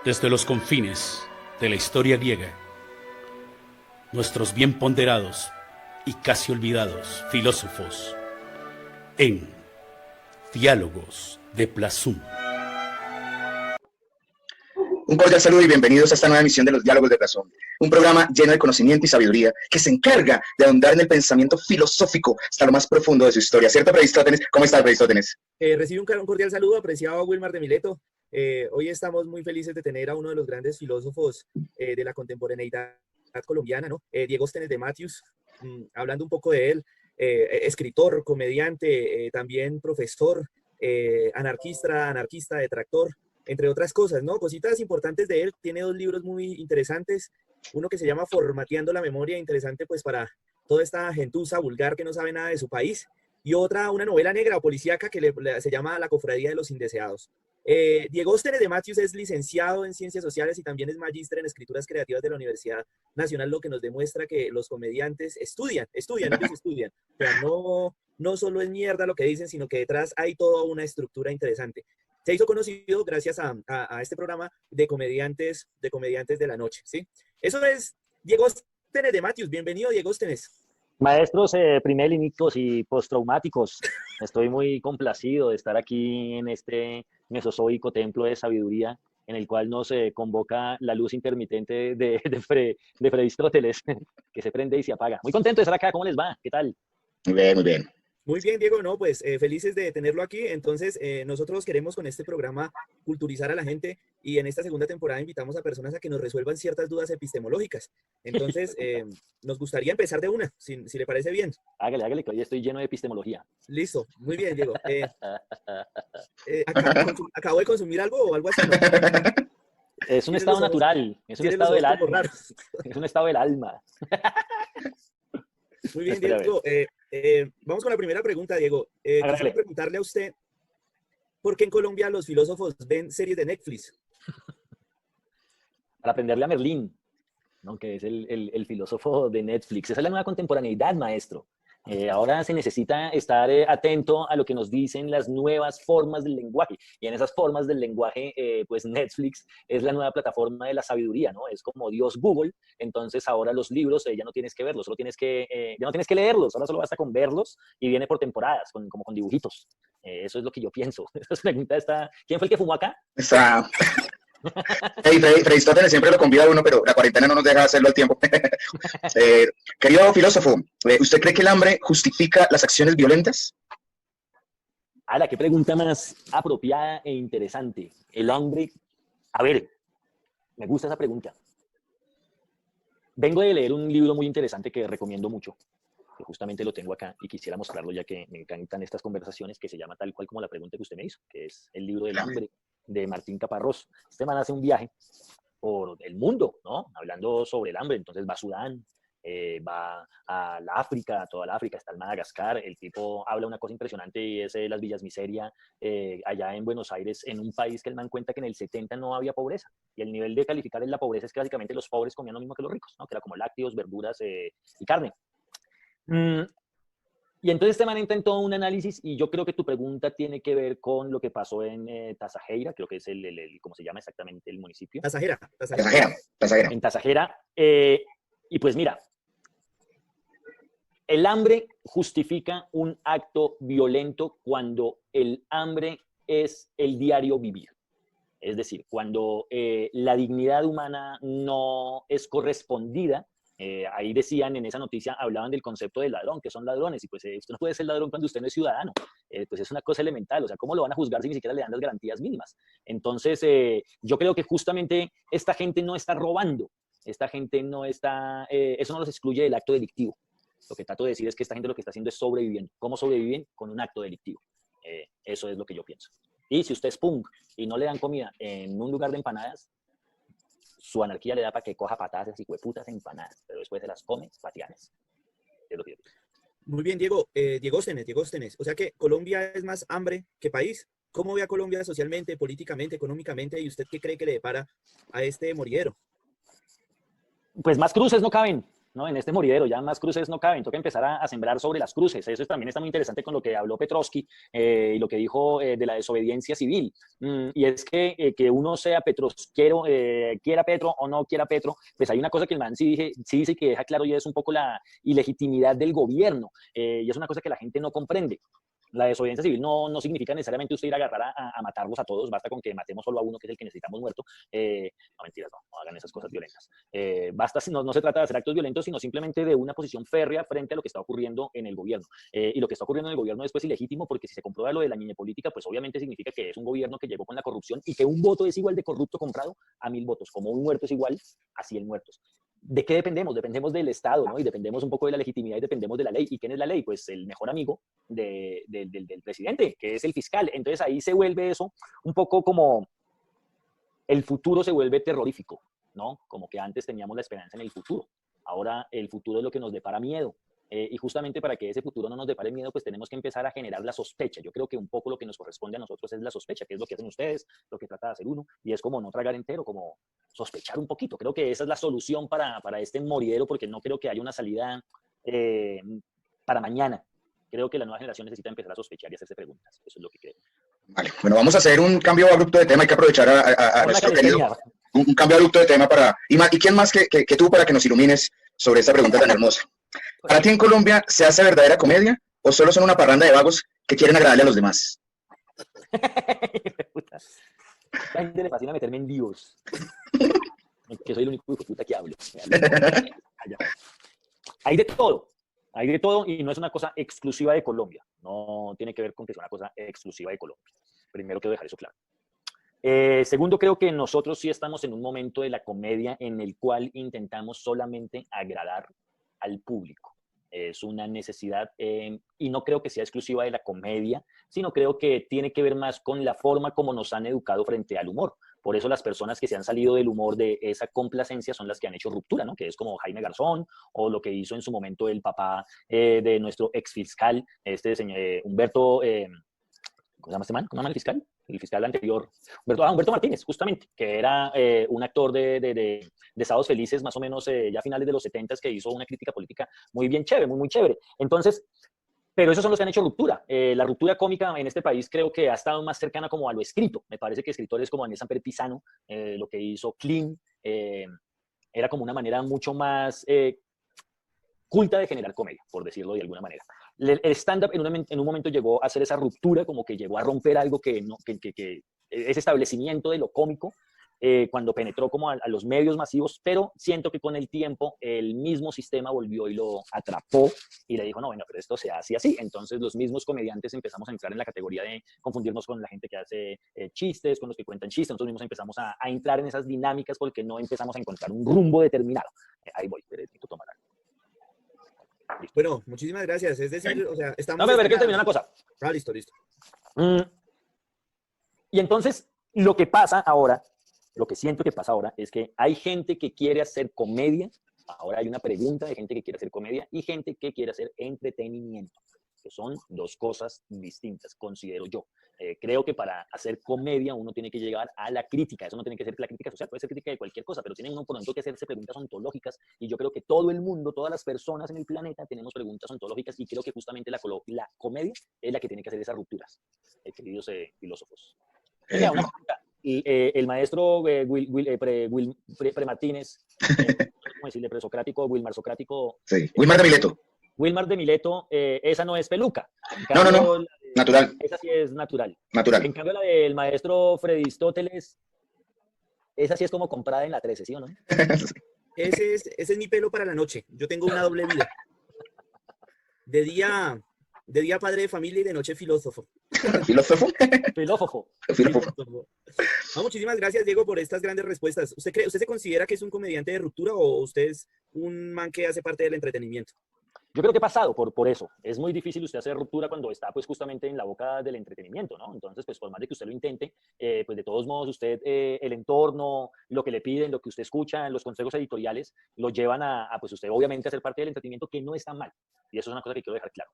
Desde los confines de la historia griega, nuestros bien ponderados y casi olvidados filósofos en Diálogos de Plasum. Un cordial saludo y bienvenidos a esta nueva emisión de los Diálogos de Plasum, un programa lleno de conocimiento y sabiduría que se encarga de ahondar en el pensamiento filosófico hasta lo más profundo de su historia. ¿Cierto, Preistótenes? ¿Cómo estás, Preistótenes? Recibe un cordial saludo, apreciado Wilmar de Mileto. Hoy estamos muy felices de tener a uno de los grandes filósofos de la contemporaneidad colombiana, ¿no? Diegóstenes de Matius, hablando un poco de él, escritor, comediante, también profesor, anarquista, detractor, entre otras cosas, ¿no? Cositas importantes de él. Tiene dos libros muy interesantes, uno que se llama Formateando la Memoria, interesante pues para toda esta gentuza vulgar que no sabe nada de su país, y otra, una novela negra o policíaca que se llama La Cofradía de los Indeseados. Diegóstenes de Matius es licenciado en Ciencias Sociales y también es magíster en Escrituras Creativas de la Universidad Nacional, lo que nos demuestra que los comediantes estudian, ellos estudian. O sea, no solo es mierda lo que dicen, sino que detrás hay toda una estructura interesante. Se hizo conocido gracias a este programa de comediantes de la noche, ¿sí? Eso es Diegóstenes de Matius. Bienvenido, Diegóstenes. Maestros primélínicos y postraumáticos, estoy muy complacido de estar aquí en este mesozoico templo de sabiduría en el cual nos convoca la luz intermitente de Freistóteles, que se prende y se apaga. Muy contento de estar acá, ¿cómo les va? ¿Qué tal? Muy bien, muy bien. Muy bien, Diego, no, pues felices de tenerlo aquí. Entonces, nosotros queremos con este programa culturizar a la gente y en esta segunda temporada invitamos a personas a que nos resuelvan ciertas dudas epistemológicas. Entonces, nos gustaría empezar de una, si le parece bien. Hágale, que hoy estoy lleno de epistemología. Listo, muy bien, Diego. ¿Acabo de consumir algo o algo así? ¿No? Es un estado natural, es un estado del alma. Es un estado del alma. Muy bien, Diego. Vamos con la primera pregunta, Diego. Quisiera preguntarle a usted, ¿por qué en Colombia los filósofos ven series de Netflix? Para aprenderle a Merlín, ¿no? Que es el filósofo de Netflix. Esa es la nueva contemporaneidad, maestro. Ahora se necesita estar atento a lo que nos dicen las nuevas formas del lenguaje. Y en esas formas del lenguaje, pues Netflix es la nueva plataforma de la sabiduría, ¿no? Es como Dios Google. Entonces ahora los libros ya no tienes que verlos, ya no tienes que leerlos, ahora solo basta con verlos y viene por temporadas, como con dibujitos. Eso es lo que yo pienso. Esa pregunta está... ¿Quién fue el que fumó acá? Freistótenes siempre lo convida a uno, pero la cuarentena no nos deja hacerlo al tiempo. Querido filósofo, ¿usted cree que el hambre justifica las acciones violentas? Qué pregunta más apropiada e interesante. El hambre... A ver, me gusta esa pregunta. Vengo de leer un libro muy interesante que recomiendo mucho, que justamente lo tengo acá y quisiera mostrarlo ya que me encantan estas conversaciones, que se llama tal cual como la pregunta que usted me hizo, que es El libro del hambre, de Martín Caparrós. Este man hace un viaje por el mundo, ¿no? Hablando sobre el hambre. Entonces va a Sudán, va a la África, a toda la África, está el Madagascar. El tipo habla una cosa impresionante y es las villas miseria allá en Buenos Aires, en un país que el man cuenta que en el 70 no había pobreza. Y el nivel de calificar en la pobreza es que básicamente los pobres comían lo mismo que los ricos, ¿no? Que era como lácteos, verduras y carne. Y entonces este man intentó un análisis y yo creo que tu pregunta tiene que ver con lo que pasó en Tasajeira, creo que es ¿cómo se llama exactamente el municipio? Tasajeira. En Tasajeira. Y pues mira, el hambre justifica un acto violento cuando el hambre es el diario vivir. Es decir, cuando la dignidad humana no es correspondida. Ahí decían en esa noticia, hablaban del concepto de ladrón, que son ladrones, y pues usted no puede ser ladrón cuando usted no es ciudadano. Pues es una cosa elemental, o sea, ¿cómo lo van a juzgar si ni siquiera le dan las garantías mínimas? Entonces, yo creo que justamente esta gente no está robando, esta gente no está, eso no los excluye del acto delictivo. Lo que trato de decir es que esta gente lo que está haciendo es sobreviviendo. ¿Cómo sobreviven? Con un acto delictivo. Eso es lo que yo pienso. Y si usted es punk y no le dan comida en un lugar de empanadas, su anarquía le da para que coja patadas y hueputas empanadas, pero después se las come patianes. Es lo que yo digo. Muy bien, Diego. Diegóstenes. O sea que Colombia es más hambre que país. ¿Cómo ve a Colombia socialmente, políticamente, económicamente? ¿Y usted qué cree que le depara a este moridero? Pues más cruces no caben. ¿no? En este moridero ya más cruces no caben, toca empezar a sembrar sobre las cruces. Eso también está muy interesante con lo que habló Petrovsky y lo que dijo de la desobediencia civil. Y es que uno sea petrosquero, quiera Petro o no quiera Petro, pues hay una cosa que el man sí dice que deja claro y es un poco la ilegitimidad del gobierno. Y es una cosa que la gente no comprende. La desobediencia civil no significa necesariamente usted ir a agarrar a matarlos a todos, basta con que matemos solo a uno, que es el que necesitamos muerto. No, mentiras, no hagan esas cosas violentas. Basta, no se trata de hacer actos violentos, sino simplemente de una posición férrea frente a lo que está ocurriendo en el gobierno. Y lo que está ocurriendo en el gobierno es pues ilegítimo, porque si se comprueba lo de la niña política, pues obviamente significa que es un gobierno que llegó con la corrupción y que un voto es igual de corrupto comprado a 1000 votos, como un muerto es igual a 100 muertos. ¿De qué dependemos? Dependemos del Estado, ¿no? Y dependemos un poco de la legitimidad y dependemos de la ley. ¿Y quién es la ley? Pues el mejor amigo del presidente, que es el fiscal. Entonces ahí se vuelve eso un poco como el futuro se vuelve terrorífico, ¿no? Como que antes teníamos la esperanza en el futuro. Ahora el futuro es lo que nos depara miedo. Y justamente para que ese futuro no nos depare miedo, pues tenemos que empezar a generar la sospecha. Yo creo que un poco lo que nos corresponde a nosotros es la sospecha, que es lo que hacen ustedes, lo que trata de hacer uno, y es como no tragar entero, como sospechar un poquito. Creo que esa es la solución para este moridero, porque no creo que haya una salida para mañana. Creo que la nueva generación necesita empezar a sospechar y hacerse preguntas. Eso es lo que creo. Vale, bueno, vamos a hacer un cambio abrupto de tema. Hay que aprovechar a nuestro querido. Un cambio abrupto de tema para... ¿Y quién más que tú para que nos ilumines sobre esta pregunta tan hermosa? ¿Para ti en Colombia se hace verdadera comedia o solo son una parranda de vagos que quieren agradarle a los demás? A la gente le fascina meterme en líos. Que soy el único hijo de puta que hablo. Hay de todo y no es una cosa exclusiva de Colombia. No tiene que ver con que sea una cosa exclusiva de Colombia. Primero quiero dejar eso claro. Segundo, creo que nosotros sí estamos en un momento de la comedia en el cual intentamos solamente agradar al público. Es una necesidad y no creo que sea exclusiva de la comedia, sino creo que tiene que ver más con la forma como nos han educado frente al humor. Por eso las personas que se han salido del humor de esa complacencia son las que han hecho ruptura, ¿no? Que es como Jaime Garzón o lo que hizo en su momento el papá de nuestro ex fiscal, este señor Humberto, ¿cómo se llama este man? ¿Cómo se llama el fiscal? El fiscal anterior, Humberto Martínez, justamente, que era un actor de Sábados Felices, más o menos ya a finales de los 70s, que hizo una crítica política muy bien chévere, muy chévere. Entonces, pero esos son los que han hecho ruptura. La ruptura cómica en este país creo que ha estado más cercana como a lo escrito. Me parece que escritores como Daniel Samper Pisano, lo que hizo Clean, era como una manera mucho más culta de generar comedia, por decirlo de alguna manera. El stand-up en un momento llegó a hacer esa ruptura, como que llegó a romper algo que ese establecimiento de lo cómico, cuando penetró como a los medios masivos, pero siento que con el tiempo el mismo sistema volvió y lo atrapó y le dijo, no, bueno, pero esto se hace así. Entonces los mismos comediantes empezamos a entrar en la categoría de confundirnos con la gente que hace chistes, con los que cuentan chistes. Nosotros mismos empezamos a entrar en esas dinámicas porque no empezamos a encontrar un rumbo determinado. Ahí voy, pero necesito tomar algo. Listo. Bueno, muchísimas gracias. Es decir, o sea, estamos... No, pero quiero terminar una cosa. Ah, listo. Y entonces, lo que pasa ahora, lo que siento que pasa ahora, es que hay gente que quiere hacer comedia. Ahora hay una pregunta de gente que quiere hacer comedia y gente que quiere hacer entretenimiento, que son dos cosas distintas, considero yo. Creo que para hacer comedia uno tiene que llegar a la crítica. Eso no tiene que ser la crítica social, puede ser crítica de cualquier cosa, pero tiene uno por ejemplo que hacerse preguntas ontológicas y yo creo que todo el mundo, todas las personas en el planeta tenemos preguntas ontológicas y creo que justamente la comedia es la que tiene que hacer esas rupturas, queridos filósofos. Mira, una pregunta. El maestro Martínez, ¿cómo decirle? Presocrático, Wilmar Socrático. Sí, Wilmar de Mileto. Wilmar de Mileto, esa no es peluca. Cambio, no. Natural. Esa sí es natural. Natural. En cambio, la del maestro Fredistóteles, esa sí es como comprada en la 13, ¿sí o no? Ese es mi pelo para la noche. Yo tengo una doble vida. De día padre de familia y de noche filósofo. ¿Filósofo? Filósofo. No, muchísimas gracias, Diego, por estas grandes respuestas. ¿Usted se considera que es un comediante de ruptura o usted es un man que hace parte del entretenimiento? Yo creo que he pasado por eso. Es muy difícil usted hacer ruptura cuando está pues justamente en la boca del entretenimiento, ¿no? Entonces, pues por más de que usted lo intente, pues de todos modos usted, el entorno, lo que le piden, lo que usted escucha, los consejos editoriales, lo llevan a pues usted obviamente a ser parte del entretenimiento, que no está mal. Y eso es una cosa que quiero dejar claro.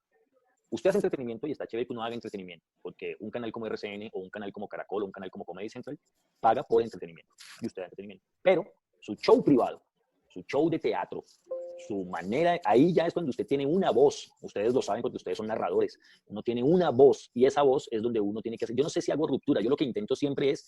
Usted hace entretenimiento y está chévere que uno haga entretenimiento, porque un canal como RCN o un canal como Caracol o un canal como Comedy Central paga por entretenimiento y usted da entretenimiento. Pero su show privado, su show de teatro, su manera, ahí ya es cuando usted tiene una voz, ustedes lo saben porque ustedes son narradores, uno tiene una voz y esa voz es donde uno tiene que hacer, yo no sé si hago ruptura, yo lo que intento siempre es,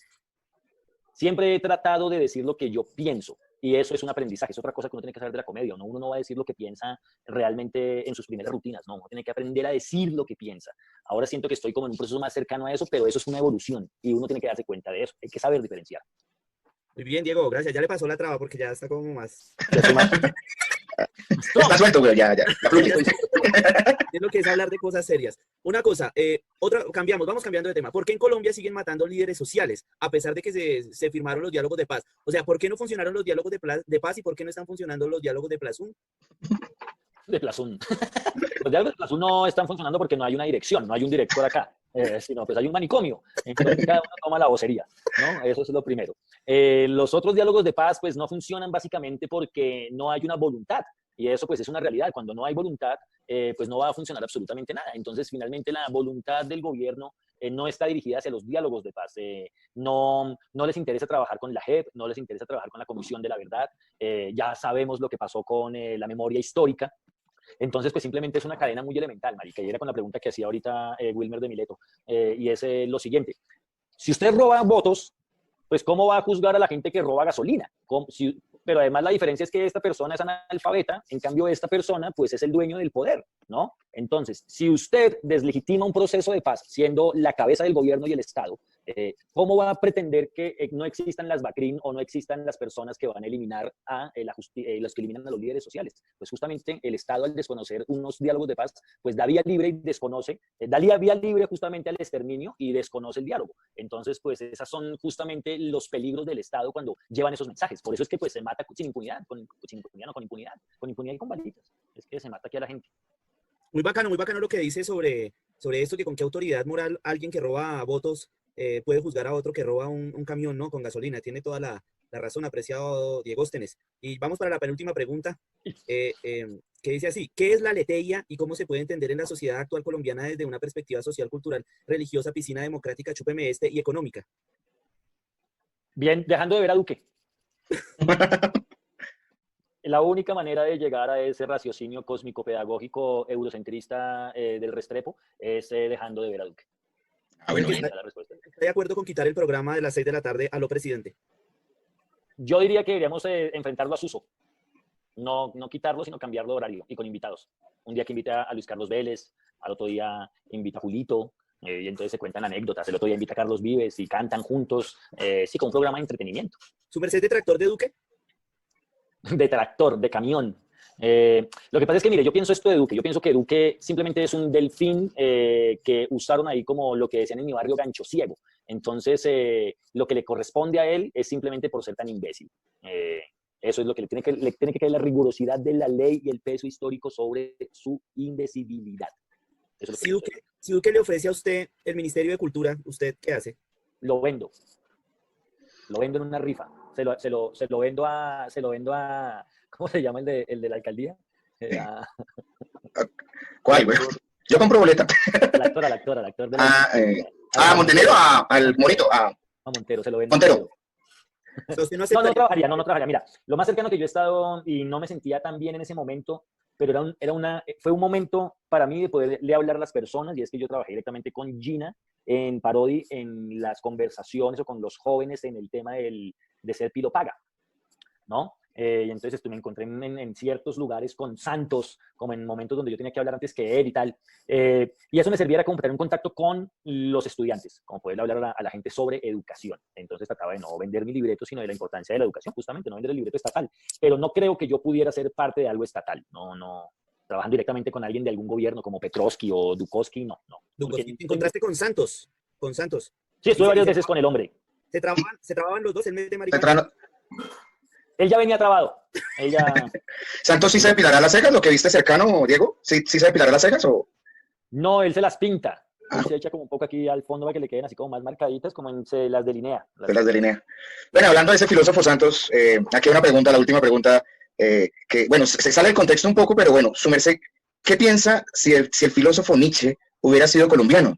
siempre he tratado de decir lo que yo pienso y eso es un aprendizaje, es otra cosa que uno tiene que saber de la comedia, ¿no? Uno no va a decir lo que piensa realmente en sus primeras rutinas, no, uno tiene que aprender a decir lo que piensa. Ahora siento que estoy como en un proceso más cercano a eso, pero eso es una evolución y uno tiene que darse cuenta de eso, hay que saber diferenciar. Muy bien, Diego, gracias. Ya le pasó la traba porque ya está como más... Yo soy más... Está suelto, güey, ya. Es lo que es hablar de cosas serias. Una cosa, vamos cambiando de tema. ¿Por qué en Colombia siguen matando líderes sociales a pesar de que se firmaron los diálogos de paz? O sea, ¿por qué no funcionaron los diálogos de paz y por qué no están funcionando los diálogos de Plazún? De Plazún. Los diálogos de Plazún no están funcionando porque no hay una dirección, no hay un director acá, sino pues hay un manicomio en donde cada uno toma la vocería, ¿no? Eso es lo primero. Los otros diálogos de paz pues no funcionan básicamente porque no hay una voluntad. Y eso pues es una realidad. Cuando no hay voluntad, pues no va a funcionar absolutamente nada. Entonces, finalmente, la voluntad del gobierno no está dirigida hacia los diálogos de paz. No les interesa trabajar con la JEP, no les interesa trabajar con la Comisión de la Verdad. Ya sabemos lo que pasó con la memoria histórica. Entonces, pues simplemente es una cadena muy elemental, marica. Y era con la pregunta que hacía ahorita Wilmer de Mileto. Y es lo siguiente. Si usted roba votos, pues ¿cómo va a juzgar a la gente que roba gasolina? Pero además la diferencia es que esta persona es analfabeta, en cambio esta persona pues es el dueño del poder, ¿no? Entonces, si usted deslegitima un proceso de paz siendo la cabeza del gobierno y el Estado, ¿cómo va a pretender que no existan las BACRIM o no existan las personas que van a eliminar a los que eliminan a los líderes sociales? Pues justamente el Estado, al desconocer unos diálogos de paz, pues da vía libre y desconoce, da vía libre justamente al exterminio y desconoce el diálogo. Entonces, pues esas son justamente los peligros del Estado cuando llevan esos mensajes. Por eso es que pues se mata sin impunidad, con impunidad y con balitas. Es que se mata aquí a la gente. Muy bacano lo que dice sobre esto, que con qué autoridad moral alguien que roba votos puede juzgar a otro que roba un camión, ¿no? Con gasolina. Tiene toda la razón, apreciado Diego Óstenes. Y vamos para la penúltima pregunta, que dice así: ¿qué es la aletheia y cómo se puede entender en la sociedad actual colombiana desde una perspectiva social, cultural, religiosa, piscina democrática, chúpeme este, y económica? Bien, dejando de ver a Duque. La única manera de llegar a ese raciocinio cósmico pedagógico eurocentrista del Restrepo es dejando de ver a Duque. Bueno, ¿Está de acuerdo con quitar el programa de las 6 de la tarde a lo presidente? Yo diría que deberíamos enfrentarlo a Suso. No quitarlo, sino cambiarlo de horario y con invitados. Un día que invita a Luis Carlos Vélez, al otro día invita a Julito, y entonces se cuentan anécdotas. El otro día invita a Carlos Vives y cantan juntos. Sí, con un programa de entretenimiento. ¿Su merced detractor de Duque? De tractor, de camión. Lo que pasa es que, mire, yo pienso esto de Duque. Yo pienso que Duque simplemente es un delfín que usaron ahí como lo que decían en mi barrio, gancho ciego. Entonces, lo que le corresponde a él es simplemente por ser tan imbécil. Eso es lo que le tiene que caer, la rigurosidad de la ley y el peso histórico sobre su imbecilidad. Eso es lo que si Duque le ofrece a usted el Ministerio de Cultura, ¿usted qué hace? Lo vendo. Lo vendo en una rifa. Se lo vendo a ¿cómo se llama el de la alcaldía? ¿Cuál, güey? Yo compro boleta. El actor de la Montenegro, al Morito, a Montero, se lo vendo. Montero. No trabajaría. Mira, lo más cercano que yo he estado y no me sentía tan bien en ese momento, pero fue un momento para mí de poderle hablar a las personas, y es que yo trabajé directamente con Gina en Parodi, en las conversaciones o con los jóvenes en el tema de ser pilo paga, ¿no? Y entonces me encontré en ciertos lugares con Santos, como en momentos donde yo tenía que hablar antes que él y tal. Y eso me servía como para tener un contacto con los estudiantes, como poder hablar a la gente sobre educación. Entonces trataba de no vender mi libreto, sino de la importancia de la educación, justamente, no vender el libreto estatal. Pero no creo que yo pudiera ser parte de algo estatal. No. Trabajando directamente con alguien de algún gobierno como Petrovsky o Dukowski, no. Dukowski, ¿te encontraste con Santos? Sí, estuve varias veces con el hombre. ¿Se trababan los dos? ¿Él mete marihuana? Él ya venía trabado. ¿Santos sí se depilará las cejas, lo que viste cercano, Diego? ¿Sí se depilará las cejas o...? No, él se las pinta. Él se echa como un poco aquí al fondo para que le queden así como más marcaditas, como se las delinea. Las delinea. Bueno, hablando de ese filósofo Santos, aquí hay una pregunta, la última pregunta, que, bueno, se sale del contexto un poco, pero bueno, su merced, ¿qué piensa si el filósofo Nietzsche hubiera sido colombiano?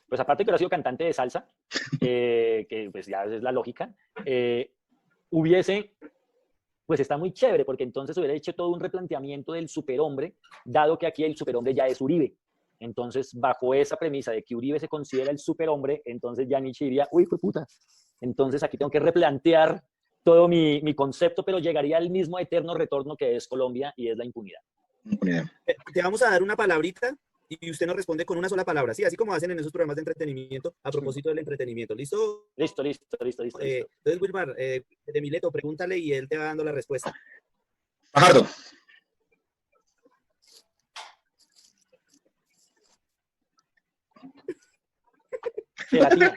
Pues aparte que hubiera sido cantante de salsa, que pues ya es la lógica, hubiese pues está muy chévere, porque entonces hubiera hecho todo un replanteamiento del superhombre, dado que aquí el superhombre ya es Uribe. Entonces, bajo esa premisa de que Uribe se considera el superhombre, entonces ya Nietzsche diría, uy, fue puta. Entonces aquí tengo que replantear todo mi concepto, pero llegaría al mismo eterno retorno que es Colombia y es la impunidad. Te vamos a dar una palabrita y usted nos responde con una sola palabra, ¿sí? Así como hacen en esos programas de entretenimiento, a propósito del entretenimiento. ¿Listo? Listo. Entonces, Wilmar, de Mileto, pregúntale y él te va dando la respuesta. Fajardo. Gelatina.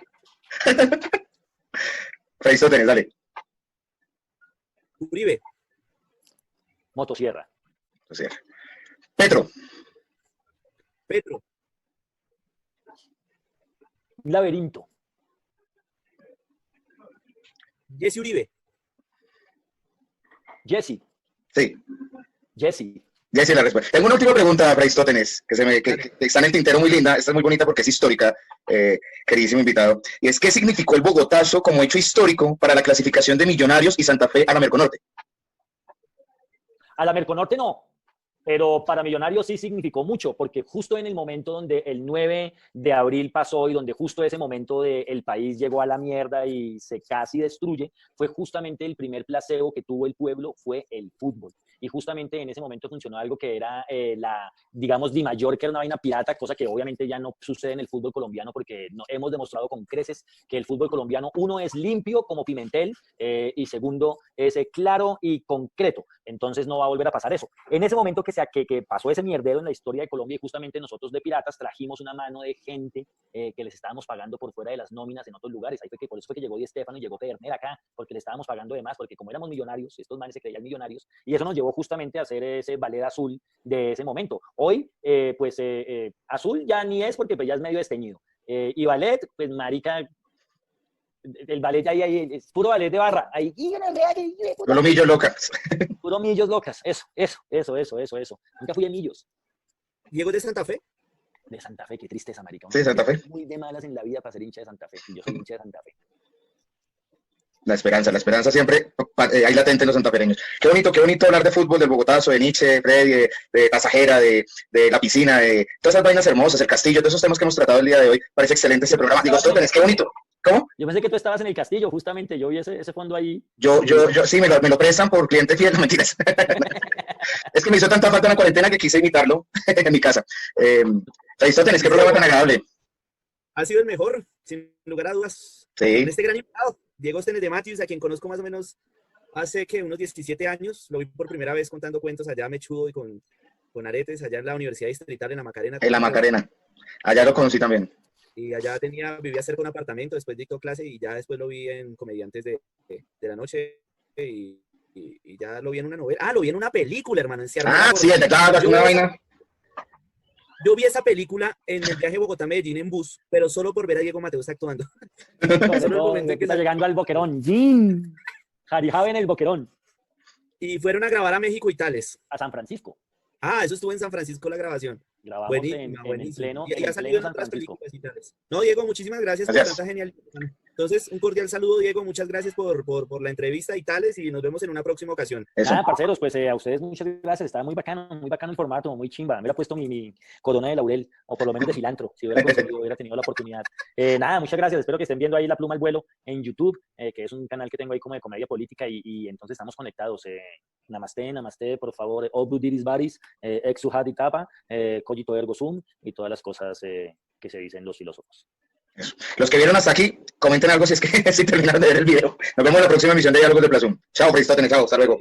Aristóteles, dale. Uribe. Motosierra. Petro. Petro. Laberinto. Jesse Uribe. Jesse. Sí. Jesse. Ya hice la respuesta. Tengo una última pregunta para Aristóteles, que está en el tintero, muy linda. Esta es muy bonita porque es histórica, queridísimo invitado. Y es, ¿qué significó el Bogotazo como hecho histórico para la clasificación de Millonarios y Santa Fe a la Merconorte? A la Merconorte no, pero para Millonarios sí significó mucho, porque justo en el momento donde el 9 de abril pasó y donde justo ese momento el país llegó a la mierda y se casi destruye, fue justamente el primer placebo que tuvo el pueblo, fue el fútbol. Y justamente en ese momento funcionó algo que era digamos, Di Mayor, que era una vaina pirata, cosa que obviamente ya no sucede en el fútbol colombiano, porque hemos demostrado con creces que el fútbol colombiano, uno, es limpio como Pimentel, y segundo, es claro y concreto. Entonces no va a volver a pasar eso. En ese momento que pasó ese mierdero en la historia de Colombia, y justamente nosotros de Piratas trajimos una mano de gente que les estábamos pagando por fuera de las nóminas en otros lugares. Ahí fue que, por eso fue que llegó Di Stéfano y llegó Pederner acá, porque le estábamos pagando de más, porque como éramos millonarios, estos manes se creían millonarios, y eso nos llevó justamente a hacer ese ballet azul de ese momento. Hoy, azul ya ni es, porque pues ya es medio desteñido. Y ballet, pues marica, el ballet ya es puro ballet de barra. Ahí, Los millos locas. Puro millos locas. Eso. Nunca fui a millos. ¿Diego de Santa Fe? De Santa Fe, qué tristeza, marica. Sí, Santa Fe. Muy de malas en la vida para ser hincha de Santa Fe. Y yo soy hincha de Santa Fe. La esperanza siempre hay latente en los santafereños. Qué bonito hablar de fútbol, del Bogotazo, de Nietzsche, de Freddy, de Pasajera, de la piscina, de todas esas vainas hermosas, el castillo, todos esos temas que hemos tratado el día de hoy. Parece excelente este programa. Digo, Aristóteles, qué bonito. ¿Cómo? Yo pensé que tú estabas en el castillo, justamente. Yo vi ese fondo ahí. Yo sí, me lo prestan por cliente fiel, no mentiras. Es que me hizo tanta falta en la cuarentena que quise imitarlo en mi casa. Aristóteles, qué programa tan agradable. Ha sido el mejor, sin lugar a dudas. Sí. En este gran invitado, Diego Stenez de Matthews, a quien conozco más o menos hace que unos 17 años. Lo vi por primera vez contando cuentos allá mechudo y con aretes, allá en la Universidad Distrital en la Macarena. En la Macarena. Allá lo conocí también. Y allá vivía cerca de un apartamento, después dictó clase y ya después lo vi en Comediantes de la Noche y ya lo vi en una novela. Ah, lo vi en una película, hermano. Sí, es una vaina. Yo vi esa película en el viaje Bogotá-Medellín en bus, pero solo por ver a Diego Mateus actuando. Solo el momento que está llegando al Boquerón. ¡Jin! Jarijabe en el Boquerón. Y fueron a grabar a México y Tales. A San Francisco. Ah, eso estuvo en San Francisco la grabación. Grabamos buenísimo. en pleno, y ha salido en San otras Francisco. películas y tales. No, Diego, muchísimas gracias por tanta genialidad. Entonces, un cordial saludo, Diego. Muchas gracias por la entrevista y tales, y nos vemos en una próxima ocasión. Nada, parceros, pues a ustedes muchas gracias. Estaba muy bacano el formato, muy chimba. Me hubiera puesto mi corona de laurel, o por lo menos de cilantro, si hubiera tenido la oportunidad. Nada, muchas gracias. Espero que estén viendo ahí La Pluma al Vuelo en YouTube, que es un canal que tengo ahí como de comedia política, y entonces estamos conectados. Namaste, por favor. All Budiris Baris, Exuhadi Tapa, Cogito Ergo Sum, y todas las cosas que se dicen los filósofos. Eso. Los que vieron hasta aquí, comenten algo si es que si terminaron de ver el video. Nos vemos en la próxima emisión de Diálogos de Plazum. Chao, Aristóteles, chao, hasta luego.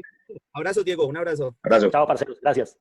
Abrazo, Diego, un abrazo. Abrazo. Chao, parceros, gracias.